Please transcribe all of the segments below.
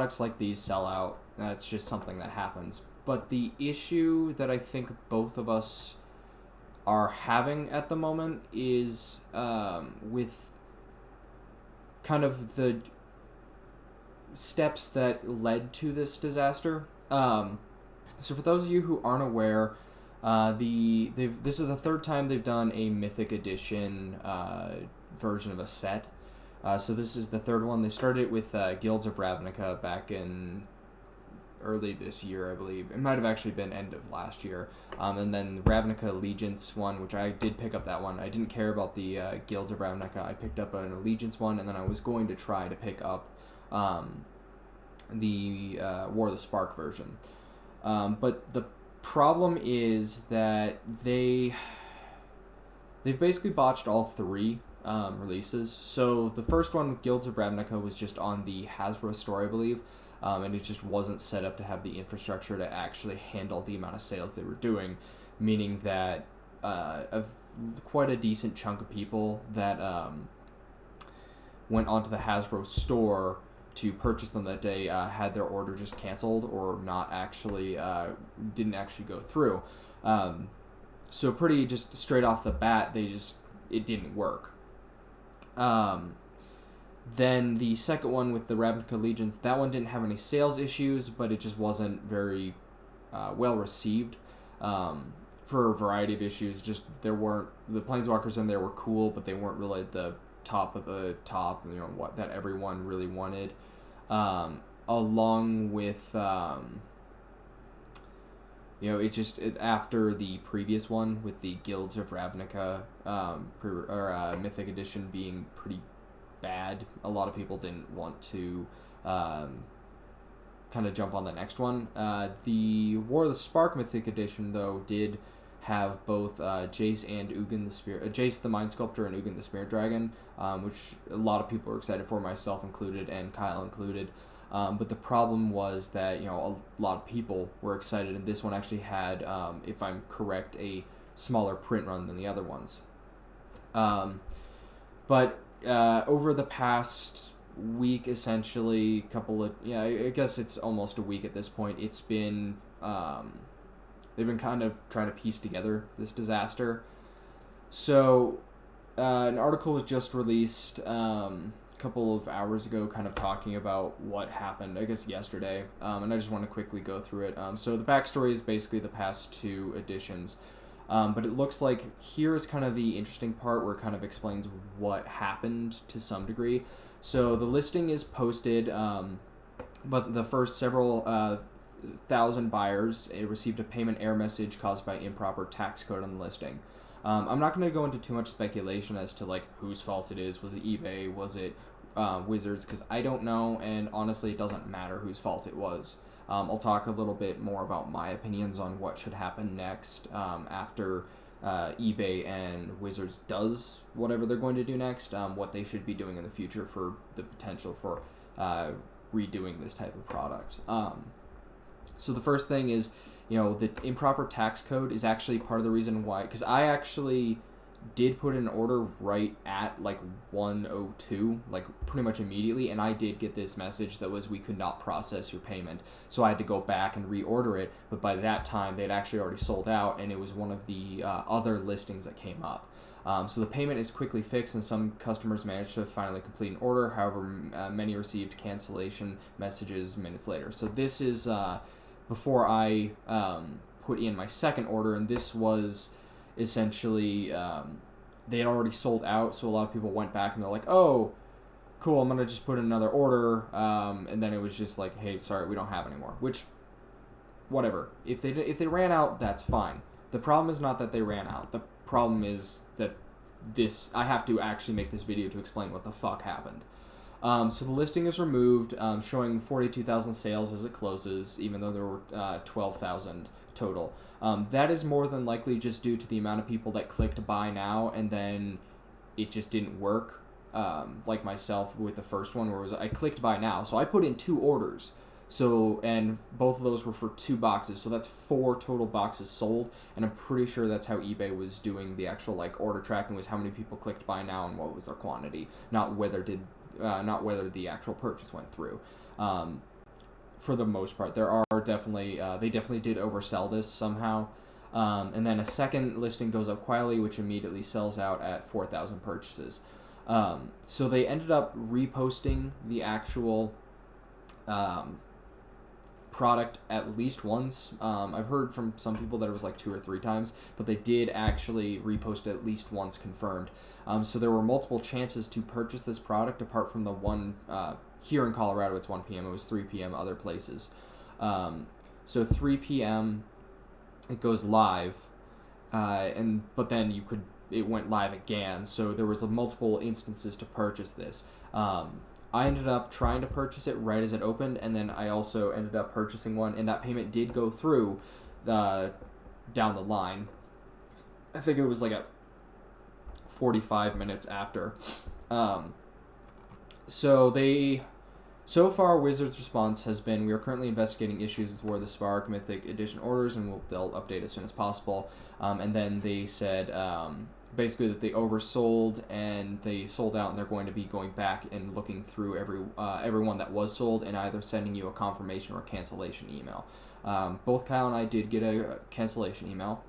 products like these sell out. That's just something that happens. But the issue that I think both of us are having at the moment is with kind of the steps that led to this disaster. So for those of you who aren't aware, this is the third time they've done a Mythic Edition version of a set. So this is the third one. They started it with Guilds of Ravnica back in early this year, I believe. It might have actually been end of last year. And then Ravnica Allegiance one, which I did pick up that one. I didn't care about the Guilds of Ravnica. I picked up an Allegiance one, and then I was going to try to pick up the War of the Spark version. But the problem is that they've basically botched all three releases. So the first one with Guilds of Ravnica was just on the Hasbro store, I believe, and it just wasn't set up to have the infrastructure to actually handle the amount of sales they were doing, meaning that quite a decent chunk of people that went onto the Hasbro store to purchase them that day had their order just canceled or not actually didn't actually go through. So pretty just straight off the bat, it didn't work. Then the second one with the Ravnica Allegiance, that one didn't have any sales issues, but it just wasn't very well received for a variety of issues. Just the Planeswalkers in there were cool, but they weren't really the top of the top, what that everyone really wanted. Along with after the previous one with the Guilds of Ravnica Mythic Edition being pretty bad, a lot of people didn't want to kind of jump on the next one. The War of the Spark Mythic Edition, though, did have both Jace and Ugin the Spirit, Jace the Mind Sculptor and Ugin the Spirit Dragon, which a lot of people were excited for, myself included and Kyle included. But the problem was that a lot of people were excited, and this one actually had, if I'm correct, a smaller print run than the other ones. But over the past week, essentially, I guess it's almost a week at this point, it's been they've been kind of trying to piece together this disaster. So an article was just released a couple of hours ago kind of talking about what happened, I guess yesterday, and I just want to quickly go through it. So the backstory is basically the past two editions, but it looks like here is kind of the interesting part where it kind of explains what happened to some degree. So the listing is posted, but the first several 1,000 buyers received a payment error message caused by improper tax code on the listing. I'm not going to go into too much speculation as to whose fault it is. Was it eBay? Was it Wizards? Because I don't know, and honestly, it doesn't matter whose fault it was. I'll talk a little bit more about my opinions on what should happen next after eBay and Wizards does whatever they're going to do next, what they should be doing in the future for the potential for redoing this type of product. So the first thing is, the improper tax code is actually part of the reason why, because I actually did put an order right at 102, pretty much immediately, and I did get this message that was, we could not process your payment. So I had to go back and reorder it, but by that time they'd actually already sold out, and it was one of the other listings that came up. So the payment is quickly fixed, and some customers managed to finally complete an order. However, many received cancellation messages minutes later. So this is before I put in my second order, and this was essentially they had already sold out, so a lot of people went back and they're like, oh, cool, I'm gonna just put in another order, and then it was just like, hey, sorry, we don't have any more. Which, whatever. If they ran out, that's fine. The problem is not that they ran out. The problem is that I have to actually make this video to explain what the fuck happened. So the listing is removed, showing 42,000 sales as it closes, even though there were 12,000 total. That is more than likely just due to the amount of people that clicked buy now, and then it just didn't work, like myself with the first one, where I clicked buy now, so I put in 2 orders. So, and both of those were for 2 boxes, so that's 4 total boxes sold, and I'm pretty sure that's how eBay was doing the actual order tracking, was how many people clicked buy now and what was their quantity, not whether the actual purchase went through. for the most part. There are definitely they definitely did oversell this somehow. And then a second listing goes up quietly, which immediately sells out at 4,000 purchases. So they ended up reposting the actual product at least once. I've heard from some people that it was like 2 or 3 times, but they did actually repost it at least once confirmed. So there were multiple chances to purchase this product apart from the one here in Colorado. It's 1 p.m. It was 3 p.m. other places. So 3 p.m. it goes live, but then it went live again. So there was multiple instances to purchase this. I ended up trying to purchase it right as it opened, and then I also ended up purchasing one, and that payment did go through down the line. I think it was like at 45 minutes after. So far, Wizards' response has been, we are currently investigating issues with War of the Spark Mythic Edition orders, and they'll update as soon as possible. And then they said basically that they oversold and they sold out, and they're going to be going back and looking through everyone that was sold and either sending you a confirmation or cancellation email. Both Kyle and I did get a cancellation email.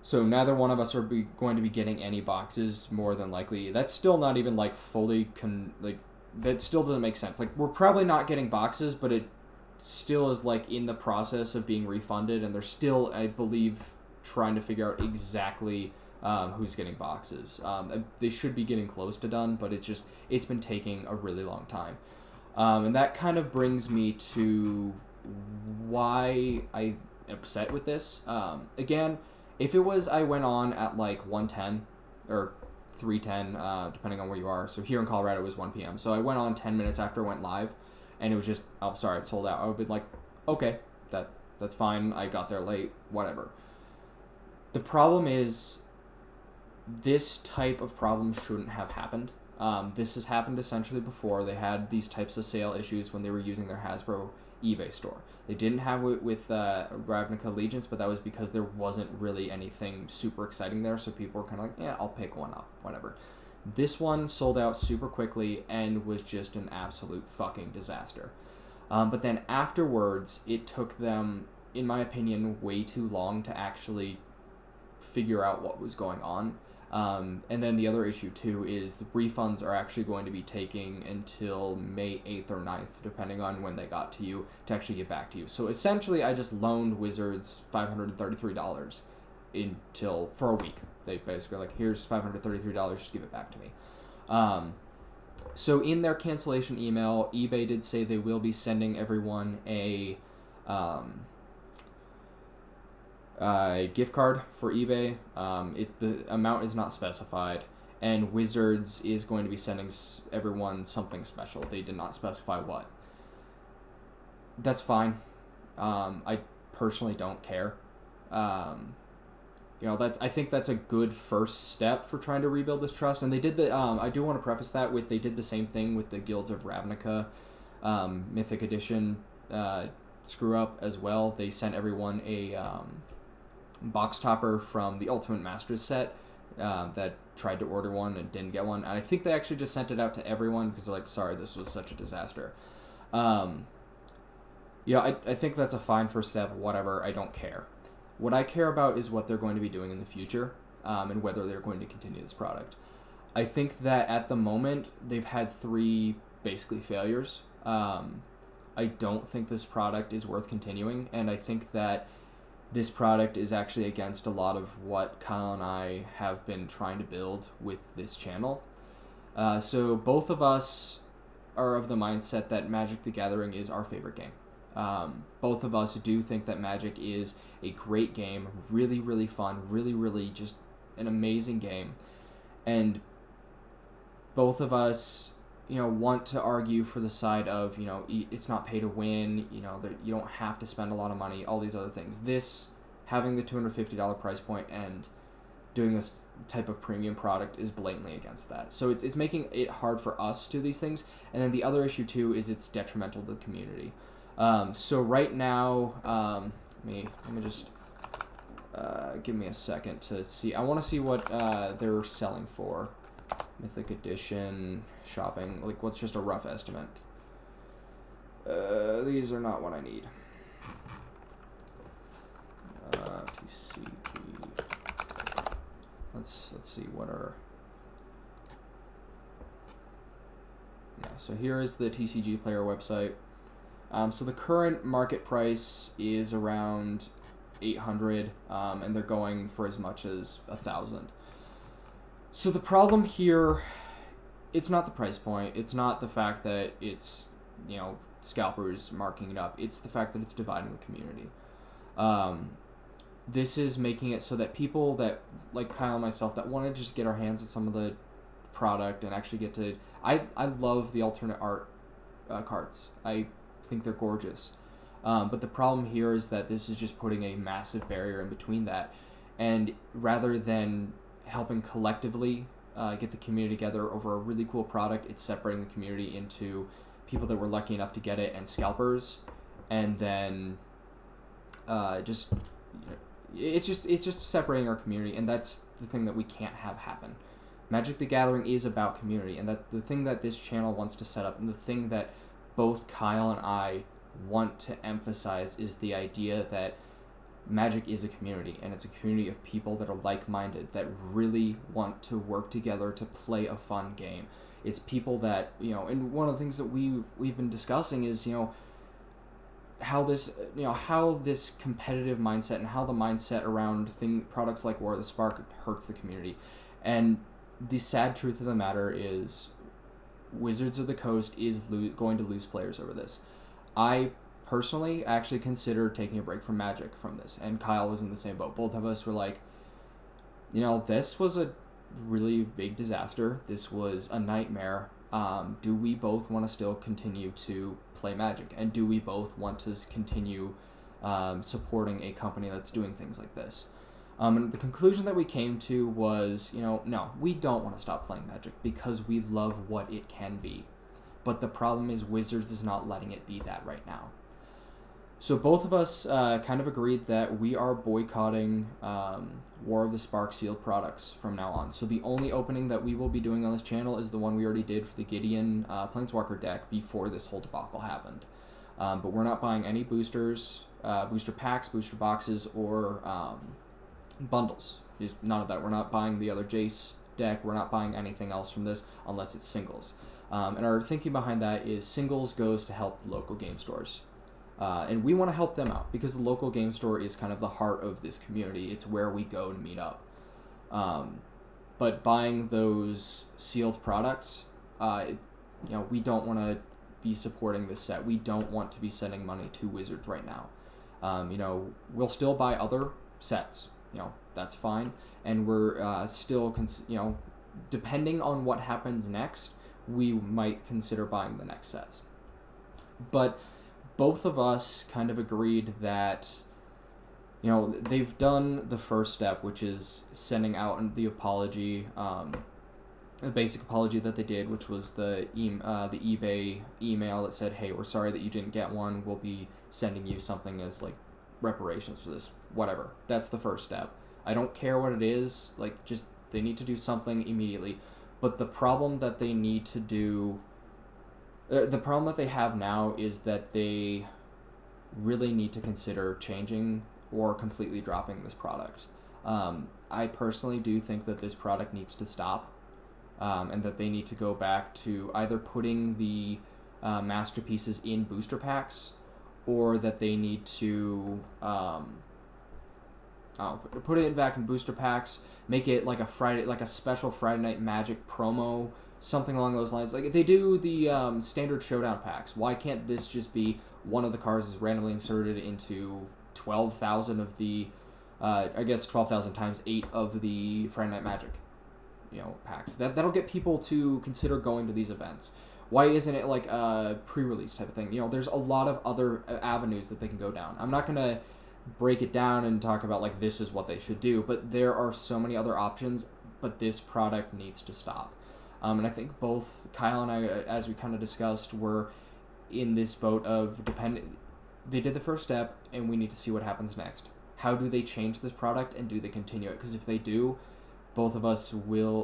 So neither one of us are going to be getting any boxes, more than likely. That's still not even like fully that still doesn't make sense. Like, we're probably not getting boxes, but it still is like in the process of being refunded, and they're still, I believe, trying to figure out exactly who's getting boxes. They should be getting close to done, but it's been taking a really long time. And that kind of brings me to why I'm upset with this. Again, if it was I went on at like 1:10 or 3:10, depending on where you are. So here in Colorado it was 1 p.m. So I went on 10 minutes after it went live, and it was just, oh, sorry, it sold out. I would be like, okay, that's fine. I got there late, whatever. The problem is, this type of problem shouldn't have happened. This has happened essentially before. They had these types of sale issues when they were using their Hasbro eBay store. They didn't have it with Ravnica Allegiance, but that was because there wasn't really anything super exciting there, so people were kind of like, yeah, I'll pick one up, whatever. This one sold out super quickly and was just an absolute fucking disaster. But then afterwards, it took them, in my opinion, way too long to actually figure out what was going on. And then the other issue too is the refunds are actually going to be taking until May 8th or 9th, depending on when they got to you, to actually get back to you. So essentially I just loaned Wizards $533 for a week. They basically like, here's $533, just give it back to me. So in their cancellation email, eBay did say they will be sending everyone a gift card for eBay. The amount is not specified, and Wizards is going to be sending everyone something special. They did not specify what. That's fine. I personally don't care. I think that's a good first step for trying to rebuild this trust. And they did I do want to preface that with, they did the same thing with the Guilds of Ravnica Mythic Edition screw up as well. They sent everyone a box topper from the Ultimate Masters set that tried to order one and didn't get one. And I think they actually just sent it out to everyone because they're like, sorry, this was such a disaster. I think that's a fine first step, whatever. I don't care. What I care about is what they're going to be doing in the future and whether they're going to continue this product. I think that at the moment, they've had 3 basically failures. I don't think this product is worth continuing, and I think that this product is actually against a lot of what Kyle and I have been trying to build with this channel. So both of us are of the mindset that Magic the Gathering is our favorite game. Both of us do think that Magic is a great game, really, really fun, really, really just an amazing game. And both of us, want to argue for the side of, it's not pay to win, you don't have to spend a lot of money, all these other things. This, having the $250 price point and doing this type of premium product is blatantly against that. So it's making it hard for us to do these things. And then the other issue too is it's detrimental to the community. So right now, let me just give me a second to see. I want to see what they're selling for. Mythic Edition shopping, like what's just a rough estimate. These are not what I need. TCG. Let's see what are. Yeah, so here is the TCG player website. So the current market price is around 800, and they're going for as much as 1,000. So the problem here, it's not the price point. It's not the fact that it's, scalpers marking it up. It's the fact that it's dividing the community. This is making it so that people that, like Kyle and myself, that want to just get our hands on some of the product and actually get to... I love the alternate art cards. I think they're gorgeous. But the problem here is that this is just putting a massive barrier in between that. And rather than helping collectively get the community together over a really cool product, it's separating the community into people that were lucky enough to get it and scalpers, and then it's just separating our community, and that's the thing that we can't have happen. Magic the Gathering is about community, and that the thing that this channel wants to set up, and the thing that both Kyle and I want to emphasize, is the idea that Magic is a community, and it's a community of people that are like-minded, that really want to work together to play a fun game. It's people that, and one of the things that we've been discussing is, how this competitive mindset and how the mindset around products like War of the Spark hurts the community. And the sad truth of the matter is Wizards of the Coast is going to lose players over this. I personally actually considered taking a break from Magic from this, and Kyle was in the same boat. Both of us were like, this was a really big disaster. This was a nightmare. Do we both want to still continue to play Magic? And do we both want to continue supporting a company that's doing things like this? And the conclusion that we came to was, no, we don't want to stop playing Magic because we love what it can be. But the problem is Wizards is not letting it be that right now. So both of us kind of agreed that we are boycotting War of the Spark sealed products from now on. So the only opening that we will be doing on this channel is the one we already did for the Gideon Planeswalker deck before this whole debacle happened. But we're not buying any boosters, booster packs, booster boxes, or bundles. There's none of that. We're not buying the other Jace deck. We're not buying anything else from this unless it's singles. And our thinking behind that is singles goes to help the local game stores. And we want to help them out because the local game store is kind of the heart of this community. It's where we go to meet up. But buying those sealed products, we don't want to be supporting this set. We don't want to be sending money to Wizards right now. We'll still buy other sets. That's fine. And we're still, depending on what happens next, we might consider buying the next sets. But both of us kind of agreed that, they've done the first step, which is sending out the apology, the basic apology that they did, which was the eBay email that said, hey, we're sorry that you didn't get one. We'll be sending you something as, reparations for this, whatever. That's the first step. I don't care what it is. Just they need to do something immediately. But the problem that they need to do... The problem that they have now is that they really need to consider changing or completely dropping this product. I personally do think that this product needs to stop, and that they need to go back to either putting the masterpieces in booster packs, or that they need to put it back in booster packs, make it like a special Friday Night Magic promo. Something along those lines. If they do the standard showdown packs, why can't this just be one of the cards is randomly inserted into 12,000 of the, 12,000 times 8 of the Friday Night Magic, packs. That'll get people to consider going to these events. Why isn't it like a pre-release type of thing? There's a lot of other avenues that they can go down. I'm not gonna break it down and talk about this is what they should do, but there are so many other options. But this product needs to stop. And I think both Kyle and I, as we kind of discussed, were in this boat of they did the first step, and we need to see what happens next. How do they change this product, and do they continue it? Because if they do, both of us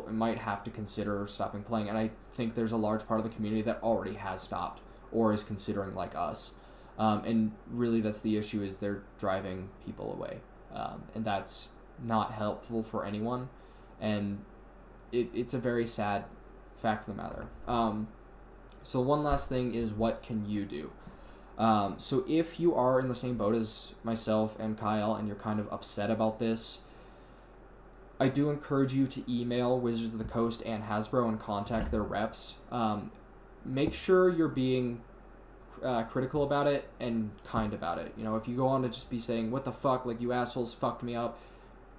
might have to consider stopping playing. And I think there's a large part of the community that already has stopped or is considering like us. And really that's the issue, is they're driving people away. And that's not helpful for anyone. And it's a very sad fact of the matter. So one last thing is, what can you do? So if you are in the same boat as myself and Kyle and you're kind of upset about this, I do encourage you to email Wizards of the Coast and Hasbro and contact their reps. Make sure you're being critical about it and kind about it. If you go on to just be saying, what the fuck, like, you assholes fucked me up,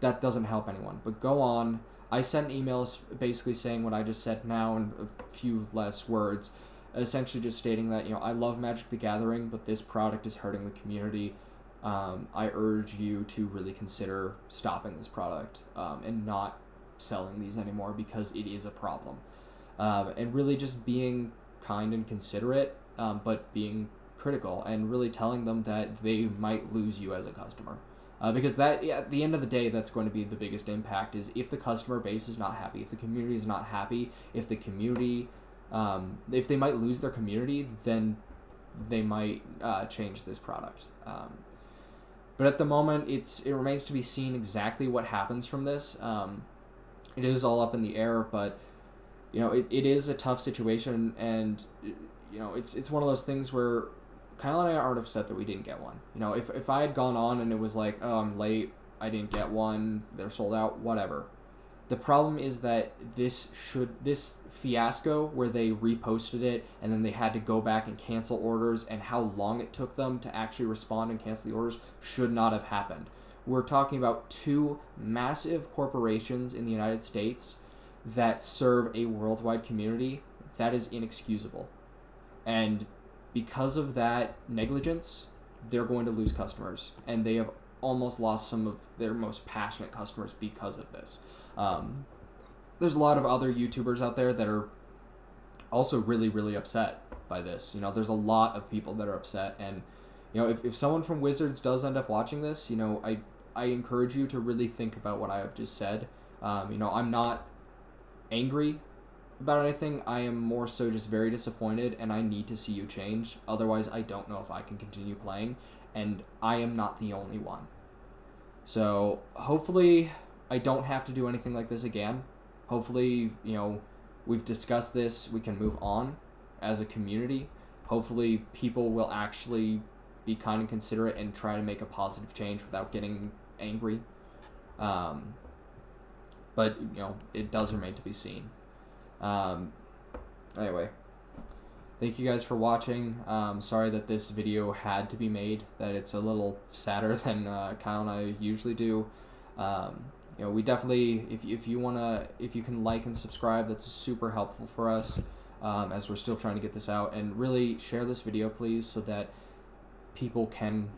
that doesn't help anyone. But go on. I sent emails basically saying what I just said now in a few less words, essentially just stating that, I love Magic the Gathering, but this product is hurting the community. I urge you to really consider stopping this product and not selling these anymore, because it is a problem. And really just being kind and considerate, but being critical, and really telling them that they might lose you as a customer. Because that, at the end of the day, that's going to be the biggest impact, is if the customer base is not happy, if the community is not happy, if the community, if they might lose their community, then they might change this product. But at the moment, it remains to be seen exactly what happens from this. It is all up in the air, but it is a tough situation, and it's one of those things where Kyle and I aren't upset that we didn't get one. If I had gone on and it was like, oh, I'm late, I didn't get one, they're sold out, whatever. The problem is that this fiasco where they reposted it and then they had to go back and cancel orders, and how long it took them to actually respond and cancel the orders, should not have happened. We're talking about two massive corporations in the United States that serve a worldwide community. That is inexcusable. And because of that negligence, they're going to lose customers, and they have almost lost some of their most passionate customers because of this. There's a lot of other YouTubers out there that are also really, really upset by this. There's a lot of people that are upset, and if someone from Wizards does end up watching this, I encourage you to really think about what I have just said. I'm not angry about anything. I am more so just very disappointed, and I need to see you change. Otherwise, I don't know if I can continue playing, and I am not the only one. So hopefully I don't have to do anything like this again. Hopefully, we've discussed this, we can move on as a community. Hopefully people will actually be kind and considerate and try to make a positive change without getting angry. But, it does remain to be seen. Anyway, thank you guys for watching. Sorry that this video had to be made, that it's a little sadder than Kyle and I usually do. We definitely, if you can like and subscribe, that's super helpful for us, as we're still trying to get this out. And really share this video, please, so that people can,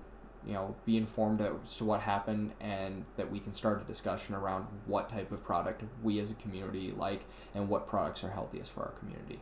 be informed as to what happened, and that we can start a discussion around what type of product we as a community like, and what products are healthiest for our community.